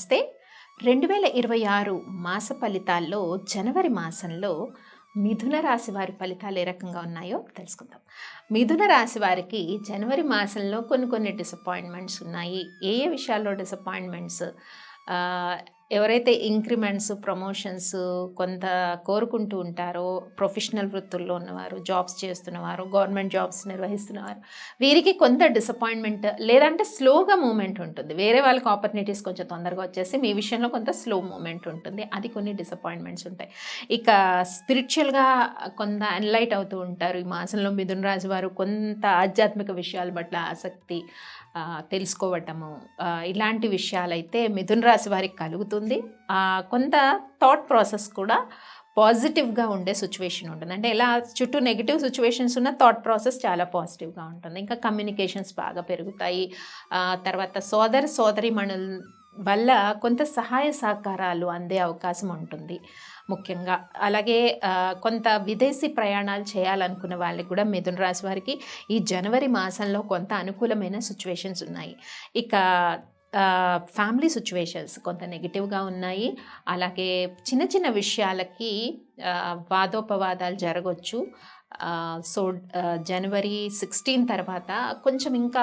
నమస్తే. 2026 మాస ఫలితాల్లో జనవరి మాసంలో మిథున రాశి వారి ఫలితాలు ఏ రకంగా ఉన్నాయో తెలుసుకుందాం. మిథున రాశి వారికి జనవరి మాసంలో కొన్ని డిసప్పాయింట్మెంట్స్ ఉన్నాయి. ఏ ఏ విషయాల్లో డిసప్పాయింట్మెంట్స్? ఎవరైతే ఇంక్రిమెంట్స్, ప్రమోషన్స్ కొంత కోరుకుంటూ ఉంటారో, ప్రొఫెషనల్ వృత్తుల్లో ఉన్నవారు, జాబ్స్ చేస్తున్నవారు, గవర్నమెంట్ జాబ్స్ నిర్వహిస్తున్నవారు, వీరికి కొంత డిసప్పాయింట్మెంట్ లేదంటే స్లోగా మూమెంట్ ఉంటుంది. వేరే వాళ్ళకి ఆపర్చునిటీస్ కొంచెం తొందరగా వచ్చేసి మీ విషయంలో కొంత స్లో మూమెంట్ ఉంటుంది. అది కొన్ని డిసప్పాయింట్మెంట్స్ ఉంటాయి. ఇక స్పిరిచువల్గా కొంత ఎన్లైట్ అవుతూ ఉంటారు. ఈ మాసంలో మిథున రాశి వారు కొంత ఆధ్యాత్మిక విషయాల పట్ల ఆసక్తి తెలుసుకోవటము, ఇలాంటి విషయాలైతే మిథున రాశి వారికి కలుగుతుంది. కొంత థాట్ ప్రాసెస్ కూడా పాజిటివ్గా ఉండే సిచ్యువేషన్ ఉంటుంది. అంటే ఎలా చుట్టూ నెగిటివ్ సిచ్యువేషన్స్ ఉన్న థాట్ ప్రాసెస్ చాలా పాజిటివ్గా ఉంటుంది. ఇంకా కమ్యూనికేషన్స్ బాగా పెరుగుతాయి. తర్వాత సోదరిమణుల వల్ల కొంత సహాయ సహకారాలు అందే అవకాశం ఉంటుంది ముఖ్యంగా. అలాగే కొంత విదేశీ ప్రయాణాలు చేయాలనుకున్న వాళ్ళకి కూడా మిథున రాశి వారికి ఈ జనవరి మాసంలో కొంత అనుకూలమైన సిచ్యువేషన్స్ ఉన్నాయి. ఇక ఫ్యామిలీ సిచ్యువేషన్స్ కొంత నెగిటివ్గా ఉన్నాయి. అలాగే చిన్న విషయాలకి వాదోపవాదాలు జరగవచ్చు. సో జనవరి 16 తర్వాత కొంచెం ఇంకా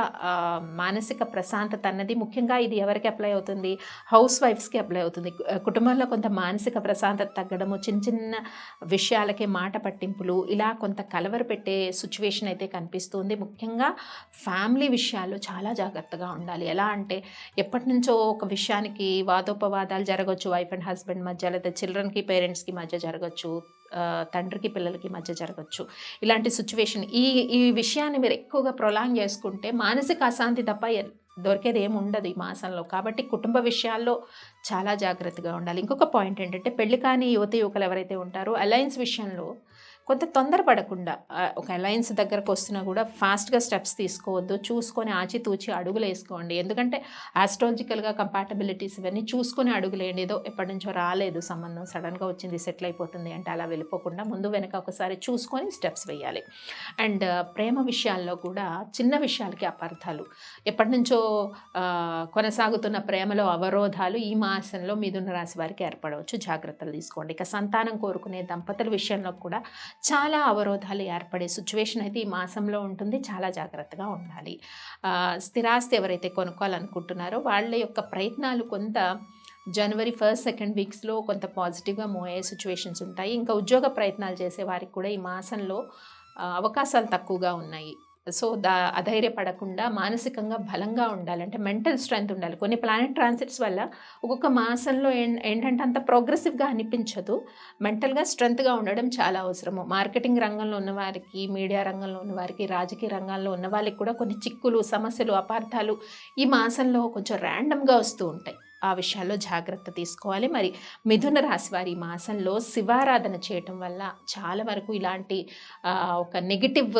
మానసిక ప్రశాంతత అన్నది ముఖ్యంగా ఇది ఎవరికి అప్లై అవుతుంది? హౌస్ వైఫ్స్కి అప్లై అవుతుంది. కుటుంబంలో కొంత మానసిక ప్రశాంతత తగ్గడము, చిన్న విషయాలకే మాట పట్టింపులు, ఇలా కొంత కలవర పెట్టే సిచ్యువేషన్ అయితే కనిపిస్తుంది. ముఖ్యంగా ఫ్యామిలీ విషయాల్లో చాలా జాగ్రత్తగా ఉండాలి. ఎలా అంటే ఎప్పటి నుంచో ఒక విషయానికి వాదోపవాదాలు జరగవచ్చు. వైఫ్ అండ్ హస్బెండ్ మధ్య, లేదా చిల్డ్రన్కి పేరెంట్స్కి మధ్య జరగచ్చు, తండ్రికి పిల్లలకి మధ్య జరగచ్చు. ఇలాంటి సిచ్యువేషన్ ఈ విషయాన్ని మీరు ఎక్కువగా ప్రొలాంగ్ చేసుకుంటే మానసిక అశాంతి తప్ప దొరికేది ఏమి ఉండదు ఈ మాసంలో. కాబట్టి కుటుంబ విషయాల్లో చాలా జాగ్రత్తగా ఉండాలి. ఇంకొక పాయింట్ ఏంటంటే పెళ్లి కాని యువకులు ఎవరైతే ఉంటారో అలయన్స్ విషయంలో కొంత తొందరపడకుండా, ఒక అలయన్స్ దగ్గరకు వస్తున్నా కూడా ఫాస్ట్గా స్టెప్స్ తీసుకోవద్దు. చూసుకొని ఆచితూచి అడుగులు వేసుకోండి. ఎందుకంటే ఆస్ట్రాలజికల్గా కంపాటబిలిటీస్ ఇవన్నీ చూసుకొని అడుగులేయండి. ఏదో ఎప్పటి నుంచో రాలేదు సంబంధం, సడన్గా వచ్చింది, సెటిల్ అయిపోతుంది అంటే అలా వెళ్ళిపోకుండా ముందు వెనక ఒకసారి చూసుకొని స్టెప్స్ వేయాలి. అండ్ ప్రేమ విషయాల్లో కూడా చిన్న విషయాలకి అపార్థాలు, ఎప్పటి నుంచో కొనసాగుతున్న ప్రేమలో అవరోధాలు ఈ మాసంలో మిథున రాశి వారికి ఏర్పడవచ్చు. జాగ్రత్తలు తీసుకోండి. ఇక సంతానం కోరుకునే దంపతుల విషయంలో కూడా చాలా అవరోధాలు ఏర్పడే సిచ్యువేషన్ అయితే ఈ మాసంలో ఉంటుంది. చాలా జాగ్రత్తగా ఉండాలి. స్థిరాస్తి ఎవరైతే కొనుక్కోవాలనుకుంటున్నారో వాళ్ళ యొక్క ప్రయత్నాలు కొంత జనవరి 1st, 2nd వీక్స్లో కొంత పాజిటివ్గా మూవ్ అయ్యే సిచ్యువేషన్స్ ఉంటాయి. ఇంకా ఉద్యోగ ప్రయత్నాలు చేసే వారికి కూడా ఈ మాసంలో అవకాశాలు తక్కువగా ఉన్నాయి. సో అధైర్యపడకుండా మానసికంగా బలంగా ఉండాలంటే మెంటల్ స్ట్రెంగ్త్ ఉండాలి. కొన్ని ప్లానెట్ ట్రాన్సిట్స్ వల్ల ఒక్కొక్క మాసంలో ఏంటంటే అంత ప్రోగ్రెసివ్గా అనిపించదు. మెంటల్గా స్ట్రెంగ్త్గా ఉండడం చాలా అవసరము. మార్కెటింగ్ రంగంలో ఉన్నవారికి, మీడియా రంగంలో ఉన్నవారికి, రాజకీయ రంగాల్లో ఉన్న వాళ్ళకి కూడా కొన్ని చిక్కులు, సమస్యలు, అపార్థాలు ఈ మాసంలో కొంచెం ర్యాండమ్గా వస్తూ ఉంటాయి. ఆ విషయాల్లో జాగ్రత్త తీసుకోవాలి. మరి మిథున రాశి వారి మాసంలో శివారాధన చేయటం వల్ల చాలా వరకు ఇలాంటి ఒక నెగిటివ్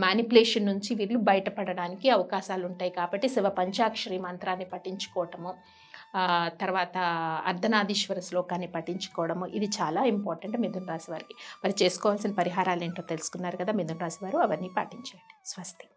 మ్యానిపులేషన్ నుంచి వీళ్ళు బయటపడడానికి అవకాశాలు ఉంటాయి. కాబట్టి శివ పంచాక్షరి మంత్రాన్ని పఠించుకోవటము, తర్వాత అర్ధనాదీశ్వర శ్లోకాన్ని పఠించుకోవడము, ఇది చాలా ఇంపార్టెంట్ మిథున రాశి వారికి. మరి చేసుకోవాల్సిన పరిహారాలు ఏంటో తెలుసుకున్నారు కదా మిథున రాశి వారు, అవన్నీ పాటించండి. స్వస్తి.